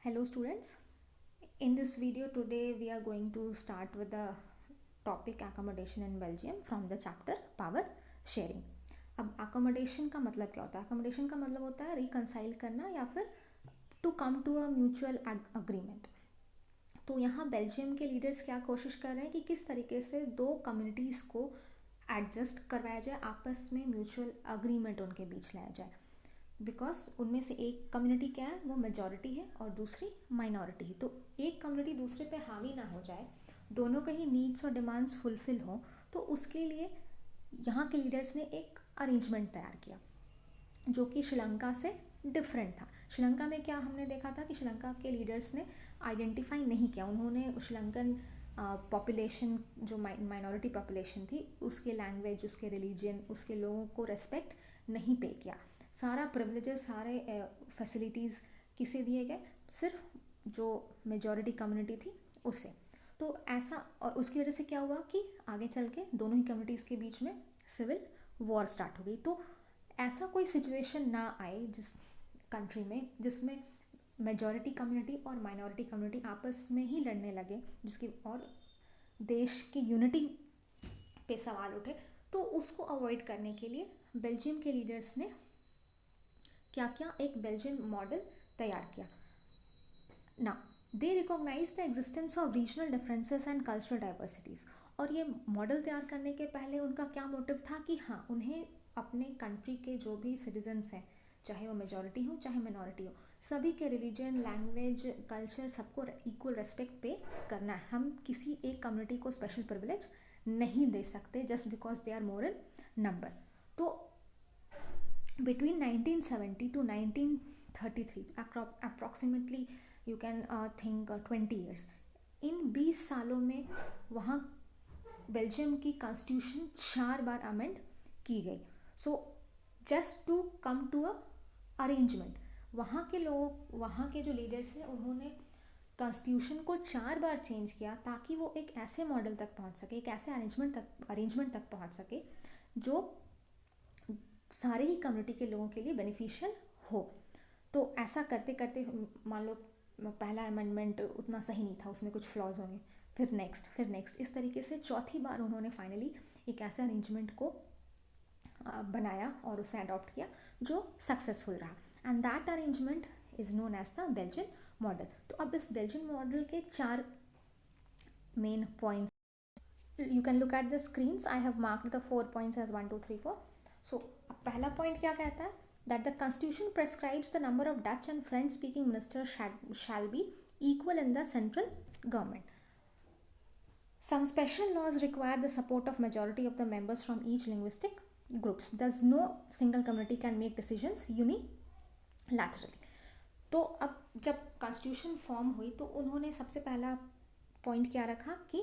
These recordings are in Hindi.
Hello students, in this video today we are going to start with the topic accommodation in Belgium from the chapter power sharing. अब accommodation का मतलब क्या होता है? accommodation का मतलब होता है reconcile करना या फिर to come to a mutual agreement. तो यहाँ बेल्जियम के लीडर्स क्या कोशिश कर रहे हैं कि किस तरीके से दो कम्युनिटीज़ को एडजस्ट करवाया जाए, आपस में म्यूचुअल अग्रीमेंट उनके बीच लाया जाए. बिकॉज उनमें से एक कम्युनिटी क्या है, वो मेजॉरिटी है और दूसरी माइनॉरिटी है. तो एक कम्युनिटी दूसरे पे हावी ना हो जाए, दोनों के ही नीड्स और डिमांड्स फुलफिल हो, तो उसके लिए यहाँ के लीडर्स ने एक अरेंजमेंट तैयार किया जो कि श्रीलंका से डिफरेंट था. श्रीलंका में क्या हमने देखा था कि श्रीलंका के लीडर्स ने आइडेंटिफाई नहीं किया, उन्होंने श्रीलंकन पॉपुलेशन जो माइनॉरिटी पॉपुलेशन थी उसके लैंग्वेज, उसके रिलीजन, उसके लोगों को रेस्पेक्ट नहीं पे किया. सारा प्रिविलेजेस, सारे फैसिलिटीज़ किसे दिए गए? सिर्फ जो मेजॉरिटी कम्युनिटी थी उसे. तो ऐसा, और उसकी वजह से क्या हुआ कि आगे चल के दोनों ही कम्युनिटीज़ के बीच में सिविल वॉर स्टार्ट हो गई. तो ऐसा कोई सिचुएशन ना आए जिस कंट्री में जिसमें मेजॉरिटी कम्युनिटी और माइनॉरिटी कम्युनिटी आपस में ही लड़ने लगे, जिसकी और देश की यूनिटी पे सवाल उठे. तो उसको अवॉइड करने के लिए बेल्जियम के लीडर्स ने क्या क्या एक बेल्जियन मॉडल तैयार किया. ना they recognise the existence of regional differences and cultural diversities. और ये मॉडल तैयार करने के पहले उनका क्या मोटिव था कि हाँ, उन्हें अपने कंट्री के जो भी सिटीजन्स हैं, चाहे वो मेजॉरिटी हो चाहे मिनॉरिटी हो, सभी के रिलीजन, लैंग्वेज, कल्चर, सबको इक्वल रेस्पेक्ट पे करना है. हम किसी एक कम्युनिटी को स्पेशल प्रिविलेज नहीं दे सकते just because they are more in number. तो between 1970 to 1933 approximately you can think 20 years, इन 20 सालों में वहाँ बेल्जियम की कॉन्स्टिट्यूशन 4 बार अमेंड की गई. So just to come to a arrangement, वहाँ के लोग, वहाँ के जो लीडर्स हैं, उन्होंने कॉन्स्टिट्यूशन को 4 बार चेंज किया ताकि वो एक ऐसे मॉडल तक पहुँच सके, एक ऐसे अरेंजमेंट तक पहुँच सके जो सारे ही कम्युनिटी के लोगों के लिए बेनिफिशियल हो. तो ऐसा करते करते मान लो पहला अमेंडमेंट उतना सही नहीं था, उसमें कुछ फ्लॉज होंगे, फिर नेक्स्ट, इस तरीके से चौथी बार उन्होंने फाइनली एक ऐसे अरेंजमेंट को बनाया और उसे अडॉप्ट किया जो सक्सेसफुल रहा. And that arrangement is known as the Belgian model. तो अब इस बेल्जियन मॉडल के 4 main points you can look at the screens. I have marked the 4 points as 1 2 3 4. So पहला पॉइंट क्या कहता है? That the constitution prescribes the number of Dutch and French speaking ministers shall be equal in the central government. Some special laws require the support of majority of the members from each linguistic groups. Thus, no single community can make decisions unilaterally. तो अब जब कॉन्स्टिट्यूशन फॉर्म हुई तो उन्होंने सबसे पहला पॉइंट क्या रखा कि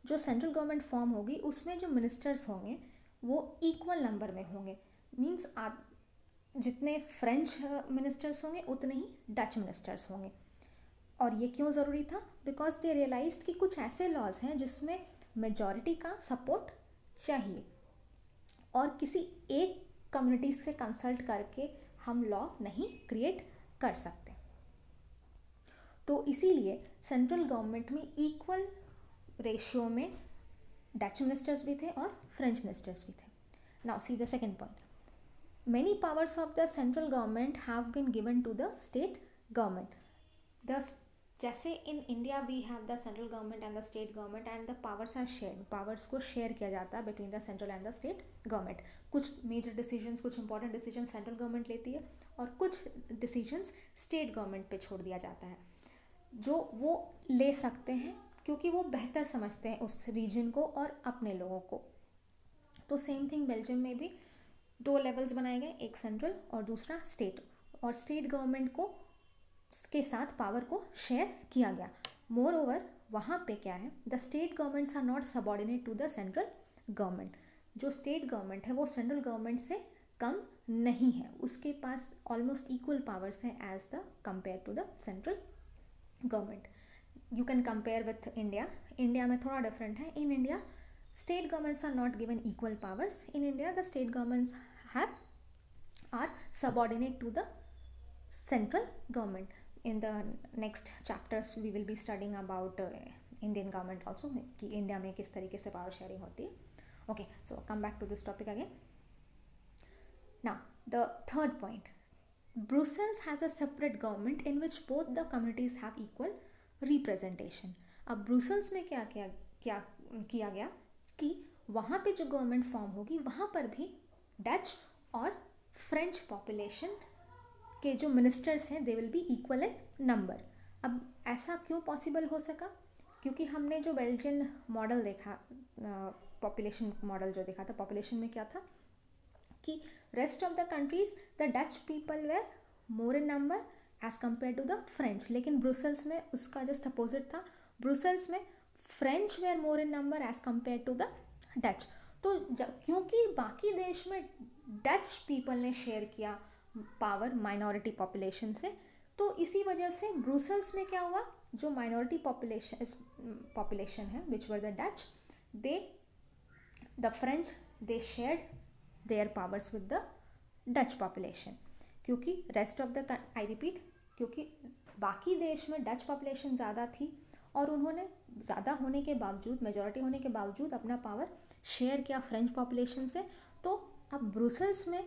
जो सेंट्रल गवर्नमेंट फॉर्म होगी उसमें जो मिनिस्टर्स होंगे वो इक्वल नंबर में होंगे. मीन्स जितने फ्रेंच मिनिस्टर्स होंगे उतने ही डच मिनिस्टर्स होंगे. और ये क्यों ज़रूरी था? बिकॉज दे रियलाइज कि कुछ ऐसे लॉज हैं जिसमें मेजॉरिटी का सपोर्ट चाहिए और किसी एक कम्युनिटी से कंसल्ट करके हम लॉ नहीं क्रिएट कर सकते. तो इसीलिए सेंट्रल गवर्नमेंट में इक्वल रेशियो में डच मिनिस्टर्स भी थे और फ्रेंच मिनिस्टर्स भी थे. Now see the second point. Many powers of the central government have been given to the state government. जैसे in India we have the central government and the state government and the powers are shared. पावर्स को शेयर किया जाता है between the central and the state government. कुछ मेजर डिसीजंस, कुछ इंपॉर्टेंट डिसीजन सेंट्रल गवर्नमेंट लेती है और कुछ डिसीजंस स्टेट गवर्नमेंट पे छोड़ दिया जाता है, जो वो ले सकते हैं क्योंकि वो बेहतर समझते हैं उस रीजन को और अपने लोगों को. तो सेम थिंग बेल्जियम में भी 2 लेवल्स बनाए गए, एक सेंट्रल और दूसरा स्टेट. और स्टेट गवर्नमेंट को के साथ पावर को शेयर किया गया. मोर ओवर वहाँ पे क्या है, the state governments are not subordinate to the central government. जो स्टेट गवर्नमेंट है वो सेंट्रल गवर्नमेंट से कम नहीं है, उसके पास ऑलमोस्ट इक्वल पावर्स हैं as the compare to the central government. You can compare with India. India में थोड़ा डिफरेंट है. In India state governments are not given equal powers. In India the state governments are subordinate to the central government. in the next chapters we will be studying about Indian government also, कि इंडिया में किस तरीके से पावर शेयरिंग होती है. Okay, so come back to this topic again. Now, the third point, Brussels has a separate government in which both the communities have equal representation. अब ब्रुसेल्स में क्या किया गया कि वहाँ पे जो गवर्नमेंट फॉर्म होगी वहाँ पर भी डच और फ्रेंच पॉपुलेशन के जो मिनिस्टर्स हैं they will be equal in number. अब ऐसा क्यों पॉसिबल हो सका? क्योंकि हमने जो बेल्जियन मॉडल देखा, पॉपुलेशन मॉडल जो देखा था, पॉपुलेशन में क्या था कि rest of the countries the Dutch people were more in number as compared to the French. लेकिन ब्रुसेल्स में उसका जस्ट अपोजिट था. ब्रुसेल्स में French were more in number as compared to the Dutch. तो क्योंकि बाकी देश में डच पीपल ने शेयर किया पावर माइनॉरिटी पॉपुलेशन से, तो इसी वजह से ब्रुसेल्स में क्या हुआ, जो माइनॉरिटी पॉपुलेशन है which were the Dutch, the French they shared their powers with the Dutch population. क्योंकि rest of the, I repeat, क्योंकि बाकी देश में डच पॉपुलेशन ज़्यादा थी और उन्होंने ज़्यादा होने के बावजूद, मेजॉरिटी होने के बावजूद अपना पावर शेयर किया फ्रेंच पॉपुलेशन से. तो अब ब्रुसेल्स में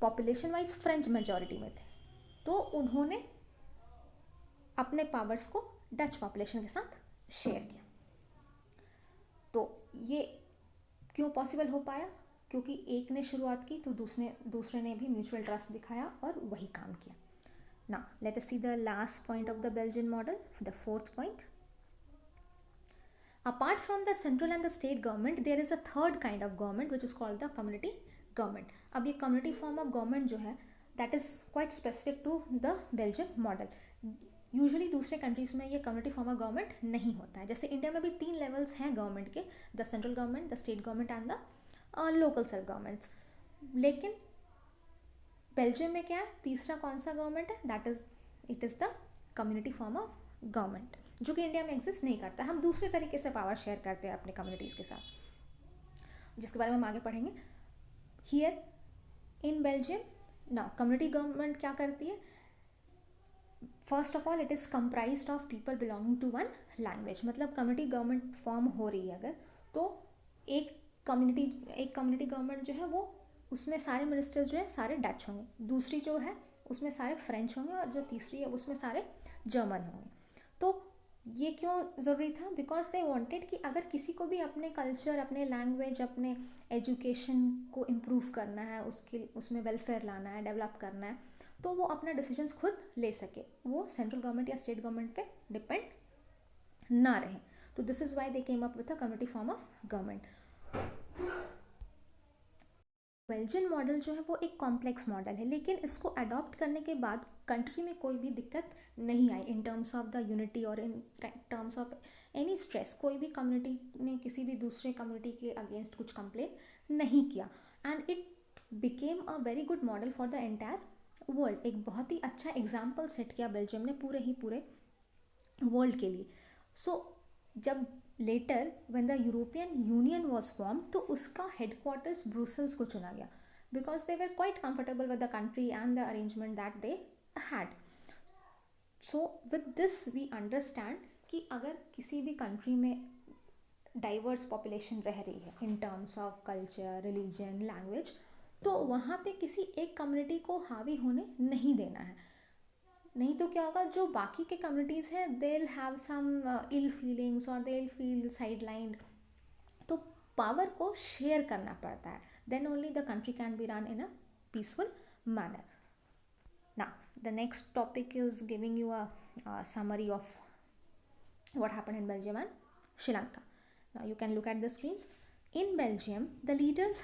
पॉपुलेशन वाइज फ्रेंच मेजॉरिटी में थे, तो उन्होंने अपने पावर्स को डच पॉपुलेशन के साथ शेयर किया. तो ये क्यों पॉसिबल हो पाया? क्योंकि एक ने शुरुआत की तो दूसरे ने भी म्यूचुअल ट्रस्ट दिखाया और वही काम किया. Now, let us see the last point of the Belgian model, the fourth point. Apart from the central and the state government, there is a third kind of government which is called the community government. अब ये community form of government जो है, that is quite specific to the Belgian model. Usually दूसरे कंट्रीज़ में ये कम्युनिटी फॉर्म ऑफ गवर्नमेंट नहीं होता है. जैसे इंडिया में भी 3 लेवल्स हैं गवर्नमेंट के, the central government, the state government and the local self governments. लेकिन बेल्जियम में क्या है, तीसरा कौन सा गवर्नमेंट है, that is it is the community form of government, जो कि इंडिया में एग्जिस्ट नहीं करता. हम दूसरे तरीके से पावर शेयर करते हैं अपने कम्युनिटीज़ के साथ, जिसके बारे में हम आगे पढ़ेंगे. Here in Belgium now community government क्या करती है? First of all it is comprised of people belonging to one language. मतलब कम्युनिटी गवर्नमेंट फॉर्म हो रही है अगर, तो एक कम्युनिटी गवर्नमेंट जो है वो, उसमें सारे मिनिस्टर्स जो है सारे डच होंगे, दूसरी जो है उसमें सारे फ्रेंच होंगे, और जो तीसरी है उसमें सारे जर्मन होंगे. तो ये क्यों ज़रूरी था? बिकॉज दे वांटेड कि अगर किसी को भी अपने कल्चर, अपने लैंग्वेज, अपने एजुकेशन को इम्प्रूव करना है, उसमें वेलफेयर लाना है, डेवलप करना है, तो वो अपना डिसीजंस खुद ले सके, वो सेंट्रल गवर्नमेंट या स्टेट गवर्नमेंट पे डिपेंड ना रहे. तो this is why they came up with a community form of government. Belgian model जो है वो एक कॉम्प्लेक्स मॉडल है, लेकिन इसको अडॉप्ट करने के बाद कंट्री में कोई भी दिक्कत नहीं आई in terms of the unity और in terms of any stress. कोई भी कम्युनिटी ने किसी भी दूसरे कम्युनिटी के अगेंस्ट कुछ कंप्लेन नहीं किया, and it became a very good model for the entire world. एक बहुत ही अच्छा एग्जाम्पल सेट किया बेल्जियम ने पूरे वर्ल्ड के लिए. सो जब later when the European Union was form, तो उसका हेडक्वार्टर्स ब्रुसेल्स को चुना गया, because they were quite comfortable with the country and the arrangement that they had. So with this we understand कि अगर किसी भी कंट्री में डाइवर्स पॉपुलेशन रह रही है इन terms of culture, religion, language, तो वहाँ पे किसी एक कम्युनिटी को हावी होने नहीं देना है. नहीं तो क्या होगा, जो बाकी के कम्युनिटीज़ हैं they will have some ill feelings और दे विल फील साइडलाइंड. तो पावर को शेयर करना पड़ता है, then only the country can be run in a peaceful manner. Now the next topic is giving you a summary of what happened in Belgium and Sri Lanka. Now you can look at the screens. In Belgium, the leaders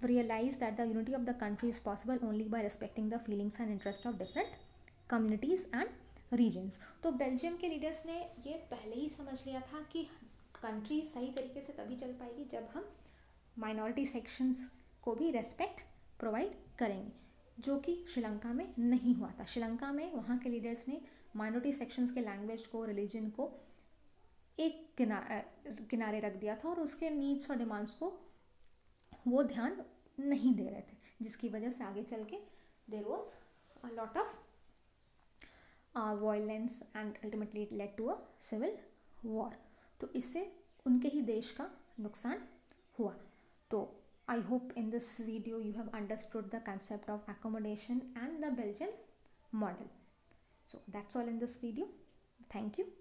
realized that the unity of the country is possible only by respecting the feelings and interests of different communities and regions. तो बेल्जियम के लीडर्स ने ये पहले ही समझ लिया था कि कंट्री सही तरीके से तभी चल पाएगी जब हम माइनॉरिटी सेक्शंस को भी रेस्पेक्ट प्रोवाइड करेंगे, जो कि श्रीलंका में नहीं हुआ था. श्रीलंका में वहाँ के लीडर्स ने माइनॉरिटी सेक्शंस के लैंग्वेज को, रिलीजन को एक किनारे रख दिया था और उसके नीड्स और डिमांड्स को वो ध्यान नहीं दे रहे थे, जिसकी वजह से आगे चल के there was a lot of violence and ultimately it led to a civil war. तो इससे उनके ही देश का नुकसान हुआ। तो I hope in this video you have understood the concept of accommodation and the Belgian model. So that's all in this video. Thank you.